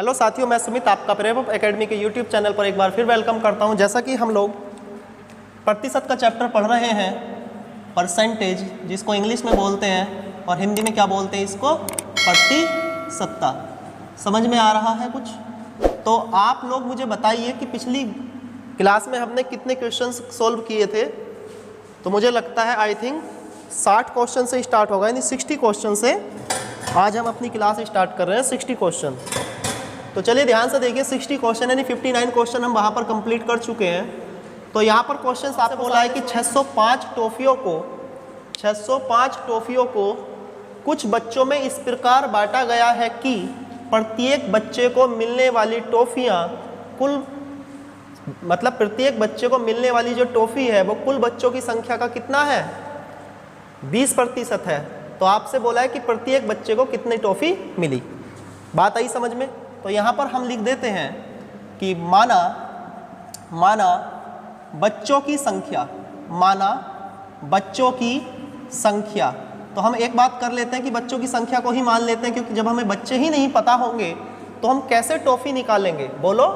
Hello साथियों, मैं सुमित आपका प्रेम एकेडमी के यूट्यूब चैनल पर एक बार फिर वेलकम करता हूं। जैसा कि हम लोग प्रतिशत का चैप्टर पढ़ रहे हैं, परसेंटेज जिसको इंग्लिश में बोलते हैं और हिंदी में क्या बोलते हैं, इसको प्रतिशतता। समझ में आ रहा है कुछ? तो आप लोग मुझे बताइए कि पिछली क्लास में हमने कितने क्वेश्चंस सोल्व किए थे। तो मुझे लगता है आई थिंक 60 क्वेश्चन से स्टार्ट होगा, यानी 60 क्वेश्चन से आज हम अपनी क्लास स्टार्ट कर रहे हैं। 60 क्वेश्चन, तो चलिए ध्यान से देखिए। 60 क्वेश्चन यानी 59 क्वेश्चन हम वहाँ पर कंप्लीट कर चुके हैं। तो यहाँ पर क्वेश्चन आपसे बोला है कि 605 टॉफियों को कुछ बच्चों में इस प्रकार बांटा गया है कि प्रत्येक बच्चे को मिलने वाली टॉफियाँ प्रत्येक बच्चे को मिलने वाली जो टॉफी है वो कुल बच्चों की संख्या का कितना है, 20% है। तो आपसे बोला है कि प्रत्येक बच्चे को कितनी टॉफी मिली। बात आई समझ में? तो यहाँ पर हम लिख देते हैं कि माना बच्चों की संख्या। तो हम एक बात कर लेते हैं कि बच्चों की संख्या को ही मान लेते हैं, क्योंकि जब हमें बच्चे ही नहीं पता होंगे तो हम कैसे टॉफी निकालेंगे। बोलो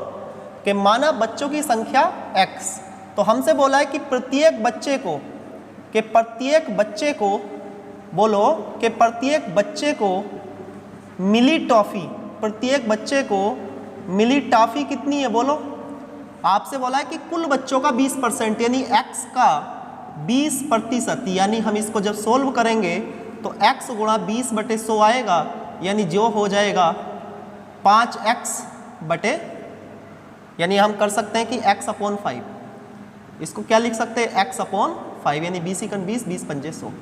कि माना बच्चों की संख्या x। तो हमसे बोला है कि प्रत्येक बच्चे को मिली टॉफी, प्रत्येक बच्चे को मिली टॉफी कितनी है? बोलो। आपसे बोला है कि कुल बच्चों का 20%, यानी x का 20%। यानी हम इसको जब सोल्व करेंगे तो x गुणा 20/100 आएगा, यानी जो हो जाएगा 5x बटे, यानी हम कर सकते हैं कि x/5। इसको क्या लिख सकते हैं? x/5, यानी 20 20 पंजे 100।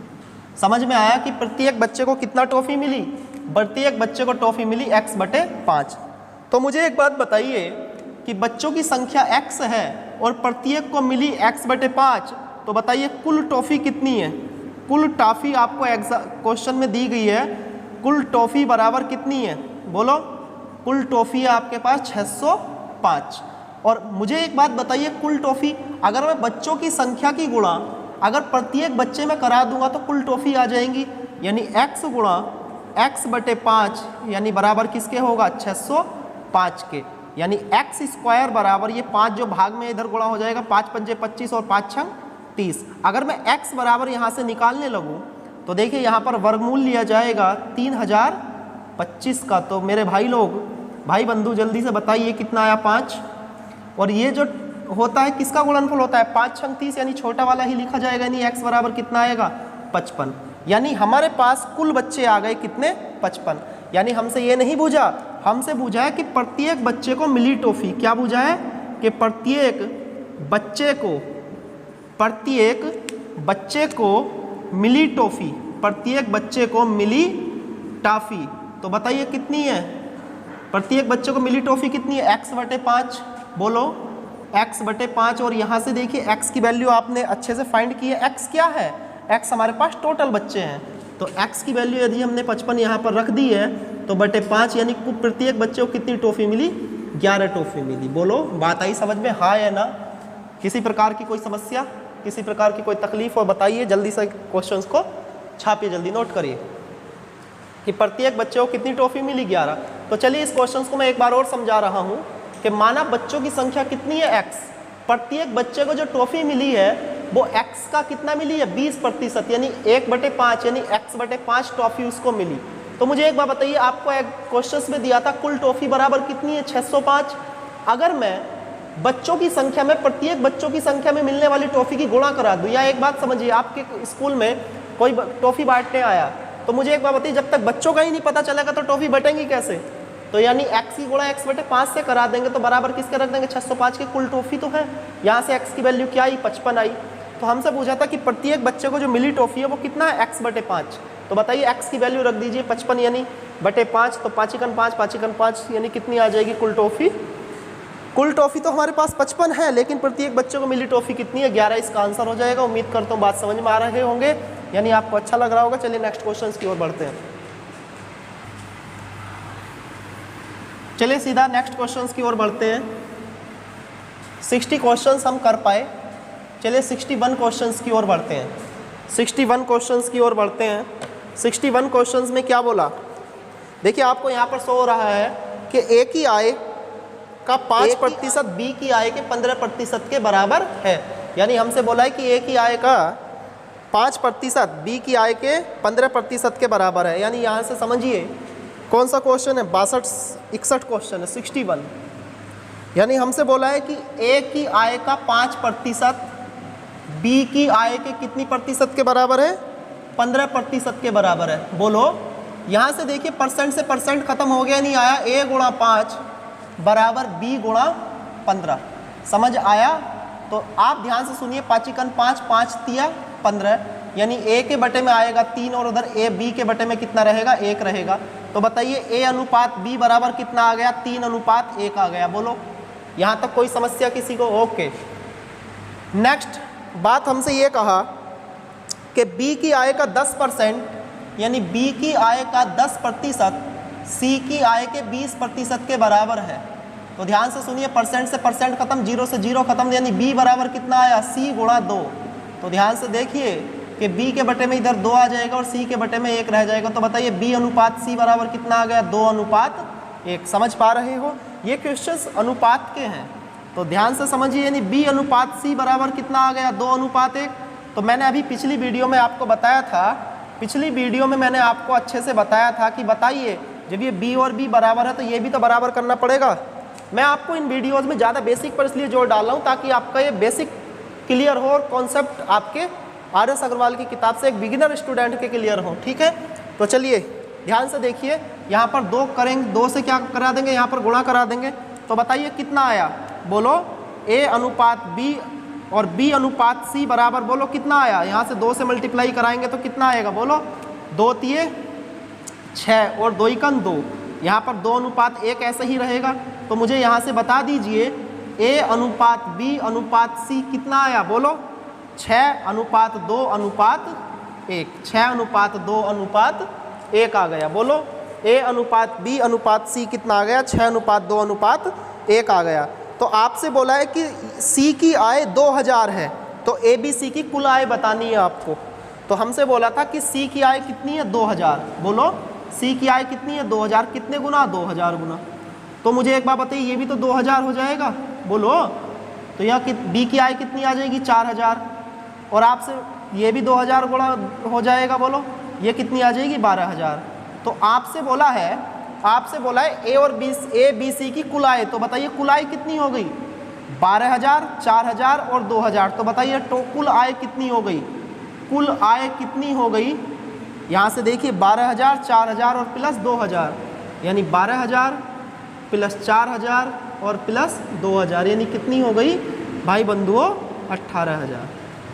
समझ में आया कि प्रत्येक बच्चे को कितना टॉफी मिली? प्रत्येक बच्चे को टॉफी मिली x/5। तो मुझे एक बात बताइए कि बच्चों की संख्या x है और प्रत्येक को मिली x/5, तो बताइए कुल टॉफी कितनी है? कुल टॉफी आपको क्वेश्चन में दी गई है, कुल टॉफी बराबर कितनी है? बोलो। कुल टॉफी है आपके पास 605। और मुझे एक बात बताइए, कुल टॉफी अगर मैं बच्चों की संख्या की गुणा अगर प्रत्येक बच्चे में करा दूंगा तो कुल टॉफी आ जाएंगी, यानी x गुणा x/5, यानी बराबर किसके होगा? 605 के। यानी x² बराबर, ये 5 जो भाग में इधर गुणा हो जाएगा, 5 पंजे 25 और 5 छंग 30। अगर मैं x बराबर यहाँ से निकालने लगूँ तो देखिए यहाँ पर वर्गमूल लिया जाएगा 3025 का। तो मेरे भाई बंधु जल्दी से बताइए कितना आया? 5। और ये जो होता है किसका गुणनफल होता है? 5 छंग 30, यानी छोटा वाला ही लिखा जाएगा, यानी x बराबर कितना आएगा? 55। यानी हमारे पास कुल बच्चे आ गए कितने? 55। यानी हमसे ये नहीं पूछा, हमसे पूछा है कि प्रत्येक बच्चे को मिली टॉफी। क्या पूछा है? कि प्रत्येक बच्चे को मिली टॉफी, प्रत्येक बच्चे को मिली टॉफी। तो बताइए कितनी है? प्रत्येक बच्चे को मिली टॉफी कितनी है? x/5। बोलो x/5। और यहाँ से देखिए x की वैल्यू आपने अच्छे से फाइंड की है। x क्या है? x हमारे पास टोटल बच्चे हैं, तो x की वैल्यू यदि हमने 55 यहाँ पर रख दी है तो बटे 5, यानी प्रत्येक बच्चे को कितनी टॉफी मिली? 11 टॉफी मिली। बोलो, बात आई समझ में? हाँ या ना? किसी प्रकार की कोई समस्या, किसी प्रकार की कोई तकलीफ हो बताइए। जल्दी से क्वेश्चंस को छापिए, जल्दी नोट करिए कि प्रत्येक बच्चे को कितनी टॉफी मिली? 11। तो चलिए इस क्वेश्चन को मैं एक बार और समझा रहा हूँ कि माना बच्चों की संख्या कितनी है? x। प्रत्येक बच्चे को जो टॉफी मिली है वो x का कितना मिली है? 20%, यानी 1/5, यानी x/5 टॉफी उसको मिली। तो मुझे एक बात बताइए, आपको एक क्वेश्चन में दिया था कुल टॉफी बराबर कितनी है? 605। अगर मैं बच्चों की संख्या में प्रत्येक बच्चों की संख्या में मिलने वाली टॉफी की गुणा करा दूं, या एक बात समझिए, आपके स्कूल में कोई टॉफी बांटने आया तो मुझे एक बात बताइए, जब तक बच्चों का ही नहीं पता चलेगा तो टॉफी बटेंगी कैसे? तो यानी x की गुणा x/5 से करा देंगे तो बराबर किसके रख देंगे? 605 की। कुल टॉफी तो है, यहाँ से x की वैल्यू क्या आई? 55 आई। तो हमसे पूछा था कि प्रत्येक बच्चे को जो मिली टॉफी है वो कितना है? x/5। तो बताइए x की वैल्यू रख दीजिए 55, यानी बटे 5, तो 5 × 5 यानी कितनी आ जाएगी कुल टॉफी? कुल टॉफी तो हमारे पास 55 है, लेकिन प्रत्येक बच्चे को मिली टॉफी कितनी है? 11। इसका आंसर हो जाएगा। उम्मीद करता हूँ बात समझ में आ रहे होंगे, यानी आपको अच्छा लग रहा होगा। चलिए नेक्स्ट क्वेश्चन की ओर बढ़ते हैं। चलिए सीधा नेक्स्ट क्वेश्चंस की ओर बढ़ते हैं। 60 क्वेश्चंस हम कर पाए, चलिए 61 क्वेश्चंस की ओर बढ़ते हैं। 61 क्वेश्चंस की ओर बढ़ते हैं। 61 क्वेश्चंस में क्या बोला? देखिए आपको यहाँ पर शो हो रहा है कि ए की आय का 5% बी की आय के 15% के बराबर है। यानी हमसे बोला है कि ए की आय का 5% बी की आय के 15% के बराबर है। यानी यहाँ से समझिए कौन सा क्वेश्चन है, 61 क्वेश्चन है, 61। यानी हमसे बोला है कि ए की आय का 5% बी की आय के कितनी प्रतिशत के बराबर है, 15% के बराबर है। बोलो यहाँ से देखिए परसेंट से परसेंट खत्म हो गया, नहीं आया, ए गुणा 5 बराबर बी गुणा 15। समझ आया? तो आप ध्यान से सुनिए, 5 × 5 5 तिया 15, यानी ए के बटे में आएगा 3 और उधर ए बी के बटे में कितना रहेगा, 1 रहेगा। तो बताइए ए अनुपात बी बराबर कितना आ गया, 3:1 आ गया। बोलो यहाँ तक कोई समस्या किसी को? ओके। नेक्स्ट बात हमसे ये कहा कि बी की आय का 10%, यानी बी की आय का 10% सी की आय के 20% के बराबर है। तो ध्यान से सुनिए, परसेंट से परसेंट खत्म, 0 से 0 खत्म, यानी बी बराबर कितना आया, सी गुणा 2। तो ध्यान से देखिए कि बी के बटे में इधर 2 आ जाएगा और सी के बटे में 1 रह जाएगा। तो बताइए बी अनुपात सी बराबर कितना आ गया, 2:1। समझ पा रहे हो? ये क्वेश्चंस अनुपात के हैं, तो ध्यान से समझिए। यानी बी अनुपात सी बराबर कितना आ गया, 2:1। तो मैंने अभी पिछली वीडियो में आपको बताया था, पिछली वीडियो में मैंने आपको अच्छे से बताया था कि बताइए जब ये बी और बी बराबर है तो ये भी तो बराबर करना पड़ेगा। मैं आपको इन वीडियोज़ में ज़्यादा बेसिक पर इसलिए जोर डाल रहा हूँ ताकि आपका ये बेसिक क्लियर हो और कॉन्सेप्ट आपके RS अग्रवाल की किताब से एक बिगिनर स्टूडेंट के क्लियर हो। ठीक है, तो चलिए ध्यान से देखिए, यहाँ पर 2 करेंगे, 2 से क्या करा देंगे, यहाँ पर गुणा करा देंगे। तो बताइए कितना आया, बोलो ए अनुपात बी और बी अनुपात सी बराबर, बोलो कितना आया। यहाँ से 2 से मल्टीप्लाई कराएंगे तो कितना आएगा, बोलो 2 तिये 6 और 2 × 2। यहाँ पर 2:1 ऐसे ही रहेगा। तो मुझे यहाँ से बता दीजिए ए अनुपात बी अनुपात सी कितना आया, बोलो 6:2:1, 6:2:1 आ गया। बोलो ए अनुपात बी अनुपात सी कितना आ गया, 6:2:1 आ गया। तो आपसे बोला है कि सी की आय 2000 है, तो ए बी सी की कुल आय बतानी है आपको। तो हमसे बोला था कि सी की आय कितनी है, 2000। बोलो सी की आय कितनी है, 2000। कितने गुना, 2000 गुना। तो मुझे एक बात बताइए, ये भी तो 2000 हो जाएगा। बोलो तो यहाँ बी की आय कितनी आ जाएगी, 4000। और आपसे ये भी 2000 गुणा हो जाएगा। बोलो ये कितनी आ जाएगी, 12000। तो आपसे बोला है ए और बी, ए बी सी की कुल आय। तो बताइए कुल आय कितनी हो गई, 12000, 4000 और 2000। तो बताइए कुल आय कितनी हो गई, कुल आय कितनी हो गई। यहाँ से देखिए 12000, 4000 और प्लस 2000, यानी 12000 प्लस 4000 और प्लस 2000, यानी कितनी हो गई भाई बंधुओं, 18000।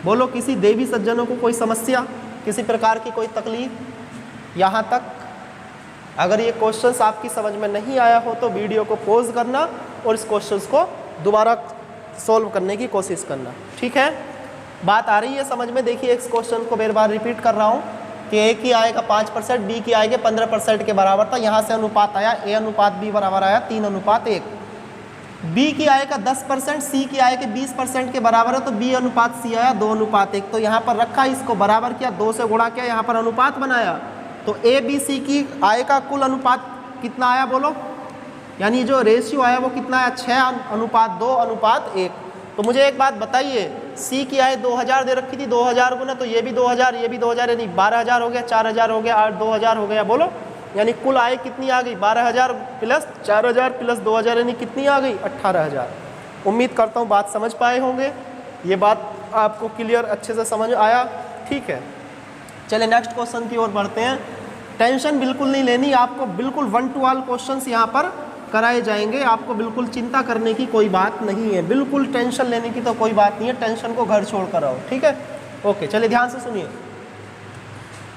बोलो किसी देवी सज्जनों को कोई समस्या, किसी प्रकार की कोई तकलीफ? यहाँ तक अगर ये क्वेश्चंस आपकी समझ में नहीं आया हो तो वीडियो को पॉज करना और इस क्वेश्चंस को दोबारा सॉल्व करने की कोशिश करना। ठीक है, बात आ रही है समझ में? देखिए इस क्वेश्चन को बार बार रिपीट कर रहा हूँ कि ए की आय का 5%, बी की आय के 15% के बराबर था। यहाँ से अनुपात आया, ए अनुपात बी बराबर आया 3:1। बी की आय का 10%, सी की आय के 20% के बराबर है, तो बी अनुपात सी आया 2:1। तो यहाँ पर रखा, इसको बराबर किया, 2 से गुणा किया, यहाँ पर अनुपात बनाया। तो ए बी सी की आय का कुल अनुपात कितना आया, बोलो, यानी जो रेशियो आया वो कितना आया, 6:2:1। तो मुझे एक बात बताइए, सी की आय 2000 दे रखी थी, 2000 गुना, तो ये भी 2000, ये भी 2000, यानी 12000 हो गया, 4000 हो गया, 2000 हो गया। बोलो यानी कुल आय कितनी आ गई, 12000 प्लस 4000 प्लस 2000, यानी कितनी आ गई, 18000। उम्मीद करता हूँ बात समझ पाए होंगे, ये बात आपको क्लियर अच्छे से समझ आया। ठीक है, चलिए नेक्स्ट क्वेश्चन की ओर बढ़ते हैं। टेंशन बिल्कुल नहीं लेनी, आपको बिल्कुल 1 to all क्वेश्चंस यहाँ पर कराए जाएंगे। आपको बिल्कुल चिंता करने की कोई बात नहीं है, बिल्कुल टेंशन लेने की तो कोई बात नहीं है, टेंशन को घर छोड़ कर आओ। ठीक है, ओके, चलिए ध्यान से सुनिए।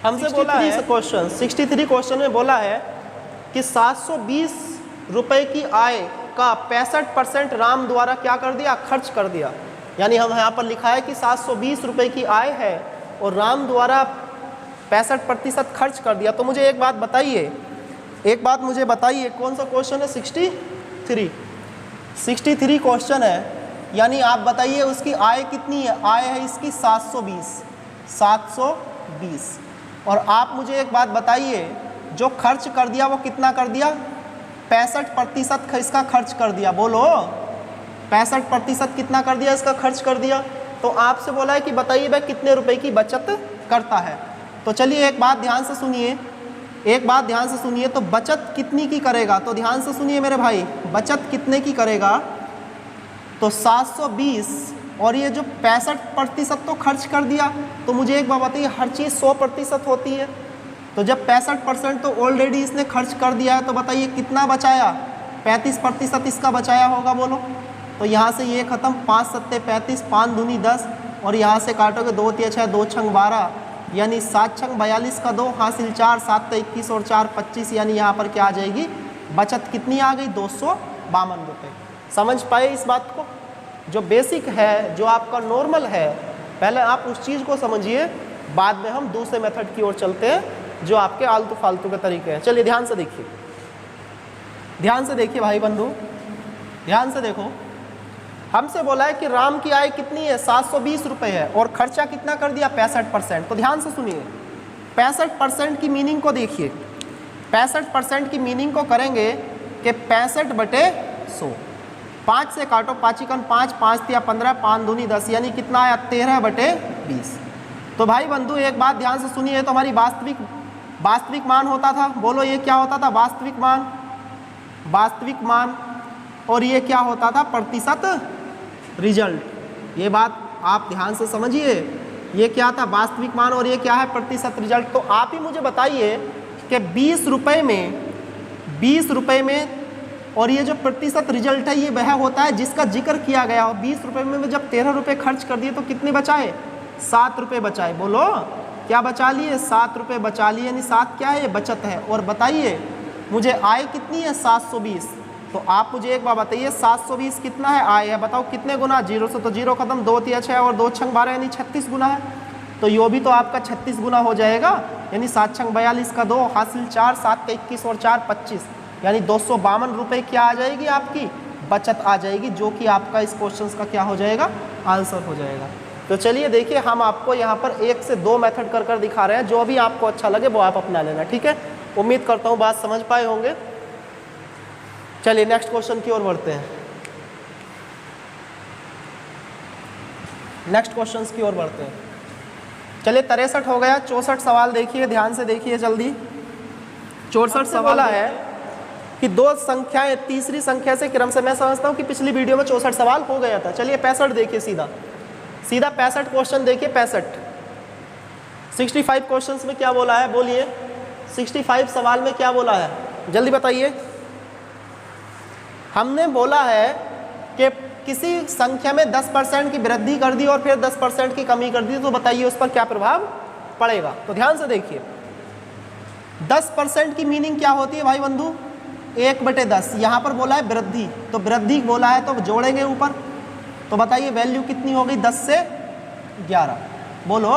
हमसे बोला है क्वेश्चन 63 क्वेश्चन में बोला है कि 720 रुपए की आय का 65% राम द्वारा क्या कर दिया, खर्च कर दिया। यानी हम यहाँ पर लिखा है कि 720 रुपए की आय है और राम द्वारा 65% खर्च कर दिया। तो मुझे एक बात बताइए, कौन सा क्वेश्चन है, 63 क्वेश्चन है। यानी आप बताइए उसकी आय कितनी है, आय है इसकी 720। और आप मुझे एक बात बताइए, जो खर्च कर दिया वो कितना कर दिया, 65% इसका खर्च कर दिया। बोलो 65% कितना कर दिया इसका खर्च कर दिया। तो आपसे बोला है कि बताइए भाई कितने रुपए की बचत करता है। तो चलिए एक बात ध्यान से सुनिए, एक बात ध्यान से सुनिए। तो बचत कितनी की करेगा, तो ध्यान से सुनिए मेरे भाई, बचत कितने की करेगा, तो 720, और ये जो 65% तो खर्च कर दिया। तो मुझे एक बात बताइए, हर चीज़ 100% होती है। तो जब 65% तो ऑलरेडी इसने खर्च कर दिया है, तो बताइए कितना बचाया, 35% इसका बचाया होगा। बोलो तो यहाँ से ये खत्म, 5 सत्ते 35, 5 दूनी 10, और यहाँ से काटोगे 2 तिया 6, 2 छंग 12, यानी 7 छंग 42 का 2 हासिल 4, 7 तो 21 और 4 25, यानी यहाँ पर क्या आ जाएगी, बचत कितनी आ गई, 252 रुपये। समझ पाए इस बात को? जो बेसिक है, जो आपका नॉर्मल है, पहले आप उस चीज़ को समझिए, बाद में हम दूसरे मेथड की ओर चलते हैं जो आपके आलतू फालतू के तरीके हैं। चलिए ध्यान से देखिए, ध्यान से देखिए भाई बंधु, ध्यान से देखो। हमसे बोला है कि राम की आय कितनी है, 720 रुपये है, और खर्चा कितना कर दिया, 65%। तो ध्यान से सुनिए, 65% की मीनिंग को देखिए। 65% की मीनिंग को करेंगे कि 65/100, 5 से काटो, 5 एकन 5, 5 तिया 15, 5 दूनी 10, यानी कितना आया, 13/20। तो भाई बंधु एक बात ध्यान से सुनिए, तो हमारी वास्तविक मान होता था। बोलो ये क्या होता था, वास्तविक मान, वास्तविक मान, और ये क्या होता था, प्रतिशत रिजल्ट। ये बात आप ध्यान से समझिए, ये क्या था, वास्तविक मान, और ये क्या है, प्रतिशत रिजल्ट। तो आप ही मुझे बताइए कि 20 रुपये में, और ये जो प्रतिशत रिजल्ट है ये वह होता है जिसका जिक्र किया गया हो। 20 रुपये में जब 13 रुपये खर्च कर दिए तो कितने बचाए, 7 रुपये बचाए। बोलो क्या बचा लिए, 7 रुपये बचा लिए, यानी 7 क्या है, ये बचत है। और बताइए मुझे आय कितनी है, 720। तो आप मुझे एक बार बताइए, 720 कितना है आय है, बताओ कितने गुना, 0 से तो 0 खत्म, 2 तिया 6 और 2 छंग 12, यानी 36 गुना है। तो यो भी तो आपका 36 गुना हो जाएगा, यानी 7 छंग 42 का 2 हासिल 4, 7 का 21 और 4 25, यानी 252 रुपये क्या आ जाएगी, आपकी बचत आ जाएगी, जो कि आपका इस क्वेश्चन का क्या हो जाएगा, आंसर हो जाएगा। तो चलिए देखिए, हम आपको यहाँ पर 1 से 2 मेथड कर दिखा रहे हैं, जो भी आपको अच्छा लगे वो आप अपना लेना, ठीक है। उम्मीद करता हूँ बात समझ पाए होंगे। चलिए नेक्स्ट क्वेश्चन की ओर बढ़ते हैं, नेक्स्ट क्वेश्चंस की ओर बढ़ते हैं। चलिए 63 हो गया, 64 सवाल देखिए, ध्यान से देखिए जल्दी। 64 सवाल है कि 2 संख्याएं तीसरी संख्या से क्रम से, मैं समझता हूँ कि पिछली वीडियो में 64 सवाल हो गया था। चलिए 65 देखिए, सीधा 65 क्वेश्चन देखिए। 65 क्वेश्चंस में क्या बोला है, बोलिए 65 सवाल में क्या बोला है, जल्दी बताइए। हमने बोला है कि किसी संख्या में 10% की वृद्धि कर दी और फिर 10% की कमी कर दी, तो बताइए उस पर क्या प्रभाव पड़ेगा। तो ध्यान से देखिए, 10% की मीनिंग क्या होती है भाई बंधु, 1/10। यहाँ पर बोला है वृद्धि, तो वृद्धि बोला है तो जोड़ेंगे ऊपर। तो बताइए वैल्यू कितनी हो गई, 10 से 11। बोलो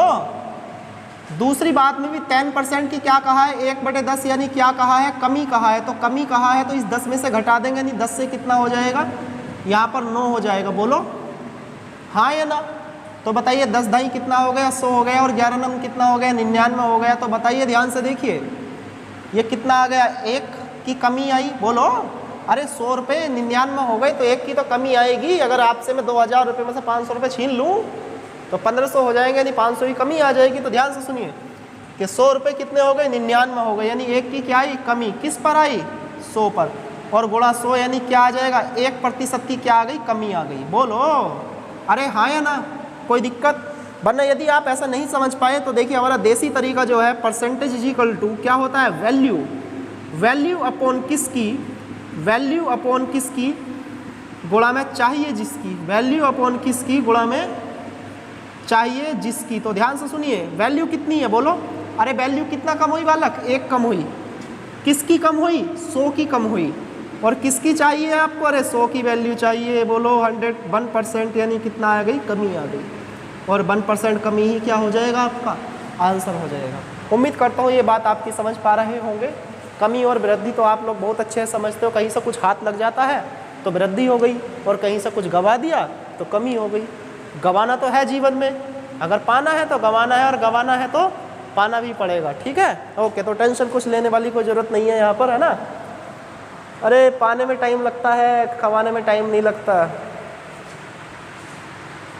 दूसरी बात में भी 10% की क्या कहा है, 1/10, यानी क्या कहा है, कमी कहा है। तो कमी कहा है तो इस 10 में से घटा देंगे, यानी 10 से कितना हो जाएगा, यहाँ पर 9 हो जाएगा। बोलो हाँ या ना। तो बताइए 10 ढाई कितना हो गया, 100 हो गया, और 11 नम कितना हो गया, 99 हो गया। तो बताइए ध्यान से देखिए, ये कितना आ गया, 1 की कमी आई। बोलो अरे 100 रुपये 99 हो गए, तो 1 की तो कमी आएगी। अगर आपसे मैं 2000 रुपये में से 500 रुपये छीन लूँ तो 1500 हो जाएंगे, यानी 500 की कमी आ जाएगी। तो ध्यान से सुनिए कि 100 रुपये कितने हो गए, 99 हो गए, यानी 1 की क्या आई, कमी। किस पर आई, 100 पर, और गुणा 100, यानी क्या आ जाएगा, 1% की क्या आ गई, कमी आ गई। बोलो अरे हाँ या ना, कोई दिक्कत। वरना यदि आप ऐसा नहीं समझ पाए तो देखिए हमारा देसी तरीका जो है, परसेंटेज इज इक्वल टू क्या होता है, वैल्यू, वैल्यू अपॉन किसकी, वैल्यू अपॉन किसकी गुणा में चाहिए जिसकी, वैल्यू अपॉन किसकी गुणा में चाहिए जिसकी। तो ध्यान से सुनिए, वैल्यू कितनी है, बोलो अरे वैल्यू कितना कम हुई बालक, 1 कम हुई। किसकी कम हुई, 100 की कम हुई। और किसकी चाहिए आपको, अरे 100 की वैल्यू चाहिए। बोलो 1%, यानी कितना आ गई, कमी आ गई। और 1% कमी ही क्या हो जाएगा, आपका आंसर हो जाएगा। उम्मीद करता हूँ ये बात आपकी समझ पा रहे होंगे। कमी और वृद्धि तो आप लोग बहुत अच्छे से समझते हो। कहीं से कुछ हाथ लग जाता है तो वृद्धि हो गई, और कहीं से कुछ गवा दिया तो कमी हो गई। गवाना तो है जीवन में, अगर पाना है तो गवाना है, और गवाना है तो पाना भी पड़ेगा, ठीक है। ओके, तो टेंशन कुछ लेने वाली कोई ज़रूरत नहीं है यहाँ पर, है ना। अरे पाने में टाइम लगता है, खवाने में टाइम नहीं लगता।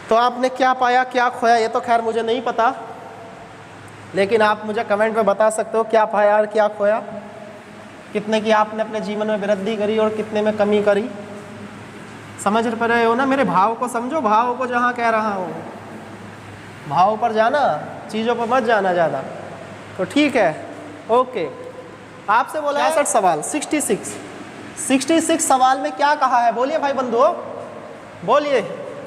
तो आपने क्या पाया क्या खोया ये तो खैर मुझे नहीं पता, लेकिन आप मुझे कमेंट में बता सकते हो क्या पाया और क्या खोया, कितने की आपने अपने जीवन में वृद्धि करी और कितने में कमी करी। समझ पा रहे हो ना? मेरे भाव को समझो, भाव को जहाँ कह रहा हूँ, भाव पर जाना, चीज़ों पर मत जाना ज़्यादा। तो ठीक है, ओके। आपसे बोला 66 सवाल, 66 सवाल में क्या कहा है? बोलिए भाई बंधुओं, बोलिए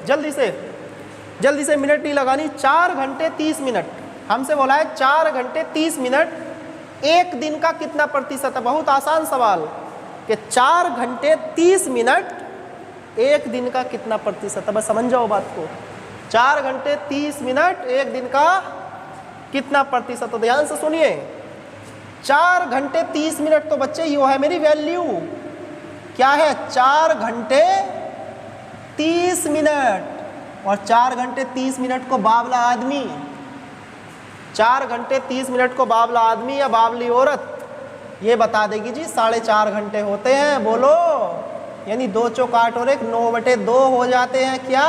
जल्दी से, मिनट नहीं लगानी। 4 घंटे 30 मिनट हमसे बोला है, 4 घंटे 30 मिनट एक दिन का कितना प्रतिशत है? बहुत आसान सवाल कि 4 घंटे 30 मिनट एक दिन का कितना प्रतिशत है? बस समझ जाओ बात को। 4 घंटे 30 मिनट एक दिन का कितना प्रतिशत? तो ध्यान से सुनिए, 4 घंटे 30 मिनट तो बच्चे ये है मेरी वैल्यू। क्या है? 4 घंटे 30 मिनट। और 4 घंटे 30 मिनट को बावला आदमी, 4 घंटे 30 मिनट को बावला आदमी या बावली औरत ये बता देगी जी 4.5 घंटे होते हैं। बोलो, यानी 2 चौक 8 और 1 9/2 हो जाते हैं क्या?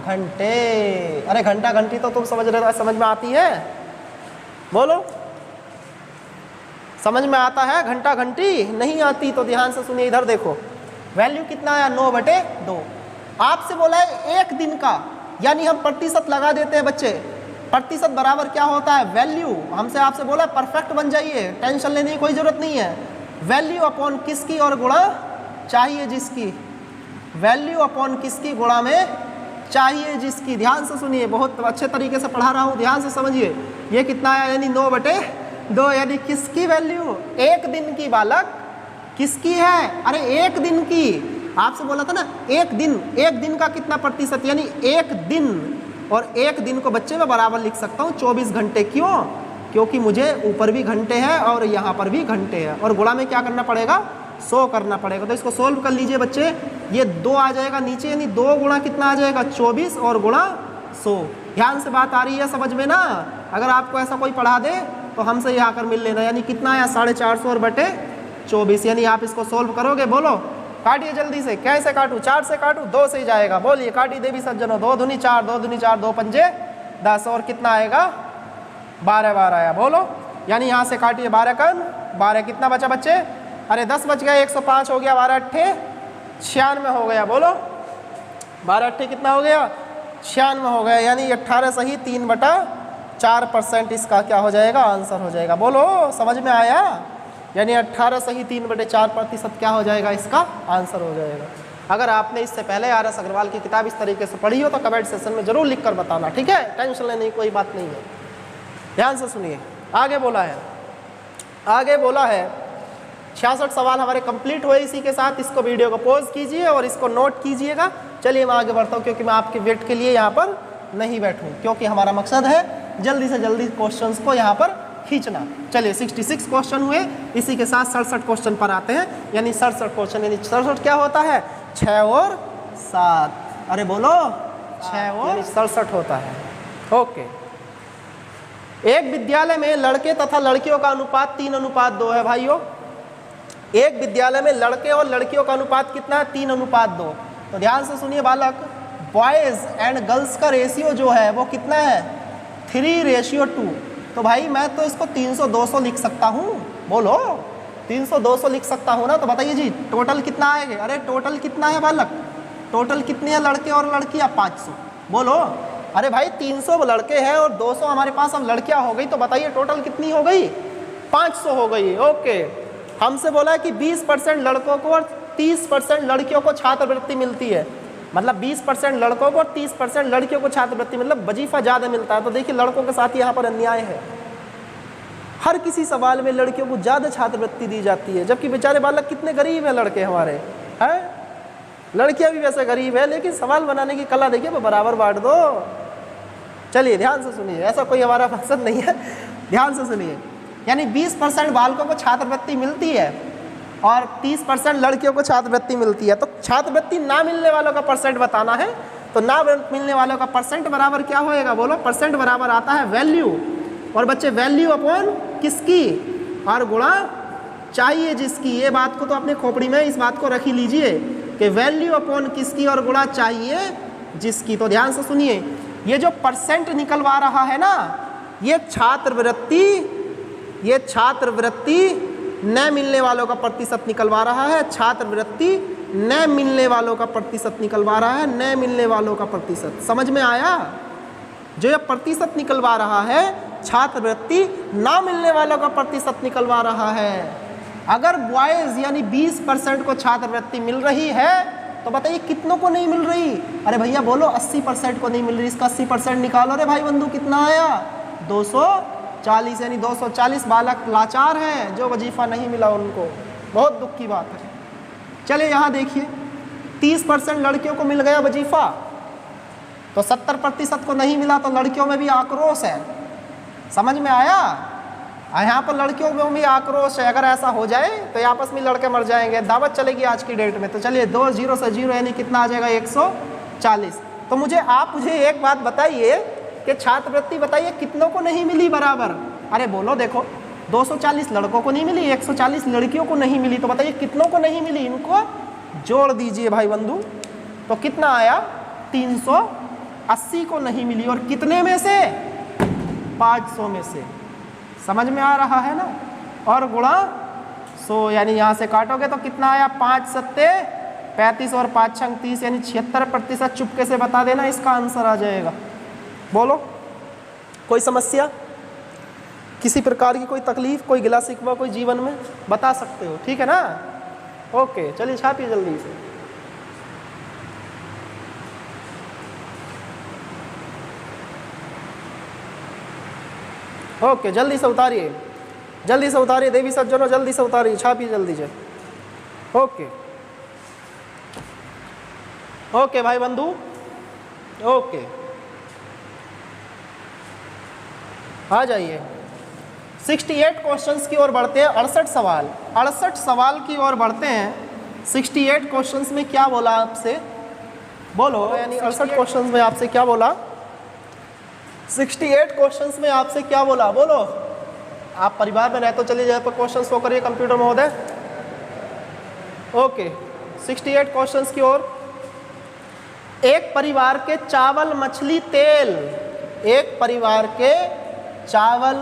घंटे। अरे घंटा घंटी तो तुम समझ रहे हो, समझ में आती है? बोलो, समझ में आता है? घंटा घंटी नहीं आती तो ध्यान से सुनिए, इधर देखो वैल्यू कितना है? 9/2। आपसे बोला है एक दिन का, यानी हम प्रतिशत लगा देते हैं बच्चे। प्रतिशत बराबर क्या होता है? वैल्यू। हमसे आपसे बोला परफेक्ट बन जाइए, टेंशन लेने की कोई जरूरत नहीं है। वैल्यू अपॉन किसकी और गुणा चाहिए जिसकी, वैल्यू अपॉन किसकी गुणा में चाहिए जिसकी। ध्यान से सुनिए, बहुत अच्छे तरीके से पढ़ा रहा हूँ, ध्यान से समझिए। ये कितना है? यानी 9/2, यानी किसकी वैल्यू? एक दिन की बालक किसकी है? अरे एक दिन की। आपसे बोला था ना एक दिन का कितना प्रतिशत, यानी एक दिन। और एक दिन को बच्चे में बराबर लिख सकता हूँ 24 घंटे। क्यों? क्योंकि मुझे ऊपर भी घंटे हैं और यहाँ पर भी घंटे हैं, और गुणा में क्या करना पड़ेगा? 100 करना पड़ेगा। तो इसको सोल्व कर लीजिए बच्चे, ये 2 आ जाएगा नीचे, यानी 2 गुणा कितना आ जाएगा? 24 और गुणा 100। ध्यान से बात आ रही है समझ में ना? अगर आपको ऐसा कोई पढ़ा दे तो हमसे यहाँ कर मिल लेना। यानी कितना है? 450 और बटे 24। यानी आप इसको सोल्व करोगे। बोलो, काटिए जल्दी से। कैसे काटूं? 4 से काटूं? 2 से ही जाएगा। बोलिए, काटिए देवी सज्जनों। 2 दूनी 4, 2 दूनी 4, 2 पंजे 10, और कितना आएगा? 12 बार आया। बोलो, यानी यहाँ से काटिए 12 कन 12, कितना बचा बच्चे? अरे 10 बच गया, 105 हो गया, 12 अट्ठे 96 हो गया। बोलो, 12 अट्ठे कितना हो गया? 96 हो गया। यानी 18 सही 3/4% इसका क्या हो जाएगा? आंसर हो जाएगा। बोलो, समझ में आया? यानी 18 सही 3/4% क्या हो जाएगा? इसका आंसर हो जाएगा। अगर आपने इससे पहले RS अग्रवाल की किताब इस तरीके से पढ़ी हो तो कमेंट सेक्शन में जरूर लिख कर बताना, ठीक है? टेंशन लेने की कोई बात नहीं है। ध्यान से सुनिए, आगे बोला है 66 सवाल हमारे कंप्लीट हुए। इसी के साथ इसको वीडियो को पॉज कीजिए और इसको नोट कीजिएगा। चलिए मैं आगे बढ़ता हूँ, क्योंकि मैं आपके वेट के लिए यहाँ पर नहीं बैठूँ, क्योंकि हमारा मकसद है जल्दी से जल्दी क्वेश्चंस को यहाँ पर खींचना। चलिए 66 क्वेश्चन हुए, इसी के साथ 67 क्वेश्चन पर आते हैं। यानी 67 क्वेश्चन, यानी 67 क्या होता है? 6 और 7। अरे बोलो, 6 और 67 होता है। ओके। एक विद्यालय में लड़के तथा लड़कियों का अनुपात 3:2 है भाइयों। एक विद्यालय में लड़के और लड़कियों का अनुपात कितना है? 3:2। तो ध्यान से सुनिए बालक, बॉयज़ एंड गर्ल्स का रेशियो जो है वो कितना है? 3:2। तो भाई मैं तो इसको 300-200 लिख सकता हूँ। बोलो, 300-200 लिख सकता हूँ ना? तो बताइए जी टोटल कितना आएगा? अरे टोटल कितना है बालक? टोटल कितने हैं लड़के और लड़कियाँ? 500। बोलो, अरे भाई 300 लड़के हैं और 200 हमारे पास अब लड़कियाँ हो गई, तो बताइए टोटल कितनी हो गई? 500 हो गई। ओके। हमसे बोला है कि 20% लड़कों को और 30% लड़कियों को छात्रवृत्ति मिलती है। मतलब 20% लड़कों को और 30% लड़कियों को छात्रवृत्ति, मतलब वजीफा ज़्यादा मिलता है। तो देखिए लड़कों के साथ यहाँ पर अन्याय है। हर किसी सवाल में लड़कियों को ज़्यादा छात्रवृत्ति दी जाती है, जबकि बेचारे बालक कितने गरीब हैं लड़के हमारे, हैं? लड़कियाँ भी वैसे गरीब है, लेकिन सवाल बनाने की कला देखिए, बराबर बांट दो। चलिए ध्यान से सुनिए, ऐसा कोई हमारा मकसद नहीं है। ध्यान से सुनिए, यानी 20% बालकों को छात्रवृत्ति मिलती है और 30% लड़कियों को छात्रवृत्ति मिलती है। तो छात्रवृत्ति ना मिलने वालों का परसेंट बताना है। तो ना मिलने वालों का परसेंट बराबर क्या होएगा? बोलो, परसेंट बराबर आता है वैल्यू। और बच्चे वैल्यू अपॉन किसकी? और गुणा चाहिए जिसकी, ये बात को तो अपने खोपड़ी में इस बात को रख ही लीजिए कि वैल्यू अपॉन किसकी और गुणा चाहिए जिसकी। तो ध्यान से सुनिए, ये जो परसेंट निकलवा रहा है ना, ये छात्रवृत्ति न मिलने वालों का प्रतिशत निकलवा रहा है, छात्रवृत्ति न मिलने वालों का प्रतिशत निकलवा रहा है, न मिलने वालों का प्रतिशत। समझ में आया? जो ये प्रतिशत निकलवा रहा है, छात्रवृत्ति ना मिलने वालों का प्रतिशत निकलवा रहा है। अगर बॉयज यानी 20% को छात्रवृत्ति मिल रही है तो बताइए कितनों को नहीं मिल रही? अरे भैया बोलो 80% को नहीं मिल रही, इसका 80% निकालो रे भाई बंधु, कितना आया? 240, यानी 240 बालक लाचार हैं जो वजीफा नहीं मिला उनको। बहुत दुख की बात है। चलिए यहाँ देखिए, 30% लड़कियों को मिल गया वजीफा, तो 70% को नहीं मिला, तो लड़कियों में भी आक्रोश है। समझ में आया? यहाँ पर लड़कियों में भी आक्रोश है। अगर ऐसा हो जाए तो आपस में लड़के मर जाएंगे, दावत चलेगी आज की डेट में। तो चलिए 2 0 से 0 यानी कितना आ जाएगा? 140। तो मुझे एक बात बताइए कि छात्रवृत्ति बताइए कितनों को नहीं मिली बराबर? अरे बोलो, देखो 240 लड़कों को नहीं मिली, 140 लड़कियों को नहीं मिली, तो बताइए कितनों को नहीं मिली? इनको जोड़ दीजिए भाई बंधु, तो कितना आया? 380 को नहीं मिली। और कितने में से? 500 में से। समझ में आ रहा है ना? और गुणा 100, यानी यहाँ से काटोगे तो कितना आया? 5 सत्ते 35 और 5 छंग 30, यानी 76%। चुपके से बता देना, इसका आंसर आ जाएगा। बोलो, कोई समस्या, किसी प्रकार की कोई तकलीफ, कोई गिला शिकवा, कोई जीवन में बता सकते हो, ठीक है ना? ओके, चलिए छापिए जल्दी से। ओके, जल्दी से उतारिए, जल्दी से उतारिए देवी सज्जनों, जल्दी से उतारिए, छापिए जल्दी से। ओके ओके भाई बंधु, ओके आ जाइए। 68 क्वेश्चंस की ओर बढ़ते हैं। 68 सवाल की ओर बढ़ते हैं। 68 क्वेश्चंस में क्या बोला आपसे? बोलो, यानी 68 क्वेश्चंस में आपसे क्या बोला? 68 क्वेश्चंस में आपसे क्या बोला? बोलो। आप परिवार में रहे तो चलिए, जहाँ पर क्वेश्चंस को करिए कंप्यूटर महोदय। ओके, 68 क्वेश्चंस की ओर। एक परिवार के चावल, मछली, तेल, एक परिवार के चावल,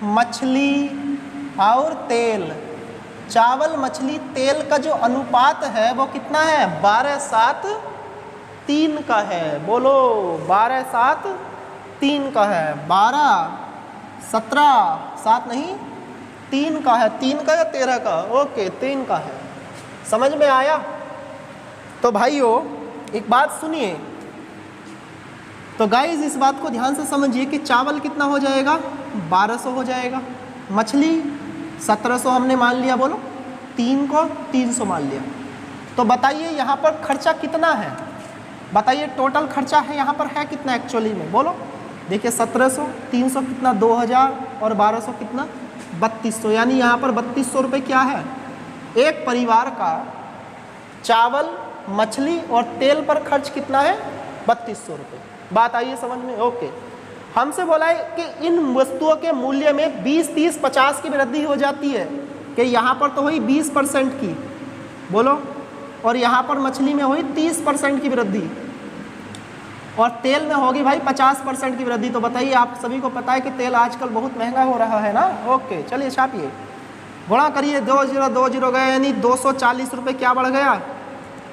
मछली और तेल, चावल, मछली, तेल का जो अनुपात है वो कितना है? 12:7:3 का है। बोलो, 12:7:3 का है। 12:17:7 नहीं, 3 का है। 3 का या 13 का? ओके, 3 का है। समझ में आया? तो भाइयों एक बात सुनिए, तो गाइस इस बात को ध्यान से समझिए कि चावल कितना हो जाएगा? 1200 हो जाएगा। मछली 1700 हमने मान लिया। बोलो, 3 को 300 मान लिया। तो बताइए यहाँ पर खर्चा कितना है? बताइए टोटल खर्चा है यहाँ पर है कितना एक्चुअली में? बोलो, देखिए 1700, 300 कितना? 2000 और 1200 कितना? 3200। यानी यहाँ पर 3200 रुपये क्या है? एक परिवार का चावल, मछली और तेल पर खर्च कितना है? 3200 रुपये। बात आइए समझ में? ओके, हमसे बोला है कि इन वस्तुओं के मूल्य में 20, 30, 50 की वृद्धि हो जाती है, कि यहाँ पर तो हुई 20% की। बोलो, और यहाँ पर मछली में हुई 30% की वृद्धि, और तेल में होगी भाई 50% की वृद्धि। तो बताइए, आप सभी को पता है कि तेल आजकल बहुत महंगा हो रहा है ना? ओके, चलिए छापिए, गुणा करिए। 2020 गए, यानी 240 रुपये क्या बढ़ गया?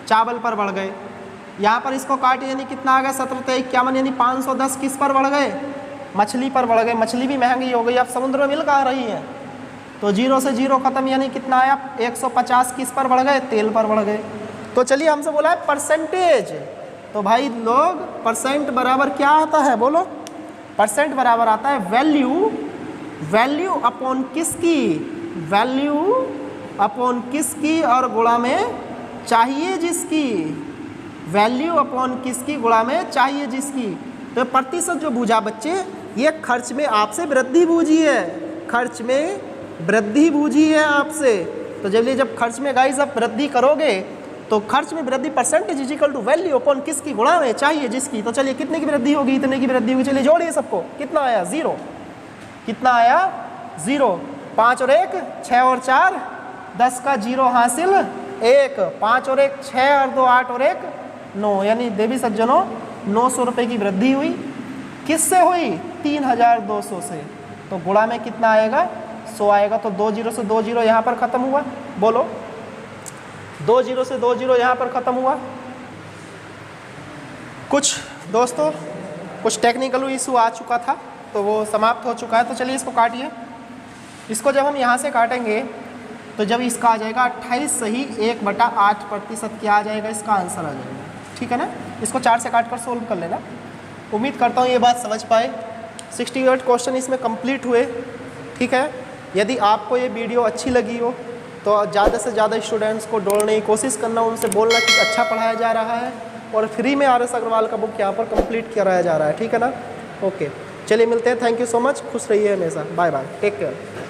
चावल पर बढ़ गए। यहाँ पर इसको काटिए, यानी कितना आ गया? 1751, यानी 510 किस पर बढ़ गए? मछली पर बढ़ गए। मछली भी महंगी हो गई, अब समुद्र में मिल कहाँ रही है। तो 0 से 0 खत्म, यानी कितना आया? 150 किस पर बढ़ गए? तेल पर बढ़ गए। तो चलिए, हमसे बोला है परसेंटेज, तो भाई लोग परसेंट बराबर क्या आता है? बोलो, परसेंट बराबर आता है वैल्यू अपॉन किसकी? वैल्यू अपॉन किसकी और गुणा में चाहिए जिसकी। वैल्यू अपॉन किसकी, गुणा में चाहिए जिसकी। तो प्रतिशत जो बूझा बच्चे, ये खर्च में आपसे वृद्धि बूझी है, खर्च में वृद्धि बूझी है आपसे। तो जब खर्च में गाइस आप वृद्धि करोगे तो खर्च में वृद्धि percentage is equal to value upon किसकी? गुणा में चाहिए जिसकी। तो चलिए, कितने की वृद्धि होगी? इतने की वृद्धि होगी। चलिए जोड़िए सबको, कितना आया? 0। कितना आया? 0। 5 और 1 6 और 4 10 का 0 हासिल 1, 5 और 1 6 और 2 8 और 1 9, यानी देवी सज्जनों 900 रुपये की वृद्धि हुई। किससे हुई? 3200 से। तो गुणा में कितना आएगा? 100 आएगा। तो 2 0 से 2 0 यहाँ पर ख़त्म हुआ। बोलो 2 0 से 2 0 यहाँ पर ख़त्म हुआ। कुछ दोस्तों कुछ टेक्निकल इशू आ चुका था तो वो समाप्त हो चुका है। तो चलिए इसको काटिए। इसको जब हम यहाँ से काटेंगे तो जब इसका आ जाएगा 28 सही 1/8% क्या आ जाएगा? इसका आंसर आ जाएगा। ठीक है ना? इसको 4 से काट कर सोल्व कर लेना। उम्मीद करता हूँ ये बात समझ पाए। 68 क्वेश्चन इसमें कंप्लीट हुए। ठीक है, यदि आपको ये वीडियो अच्छी लगी हो तो ज़्यादा से ज़्यादा स्टूडेंट्स को जोड़ने की कोशिश करना, उनसे बोलना कि अच्छा पढ़ाया जा रहा है और फ्री में RS अग्रवाल का बुक यहाँ पर कंप्लीट कराया जा रहा है। ठीक है ना? ओके, चलिए मिलते हैं। Thank you so much. खुश रहिए हमेशा। Bye bye, take care.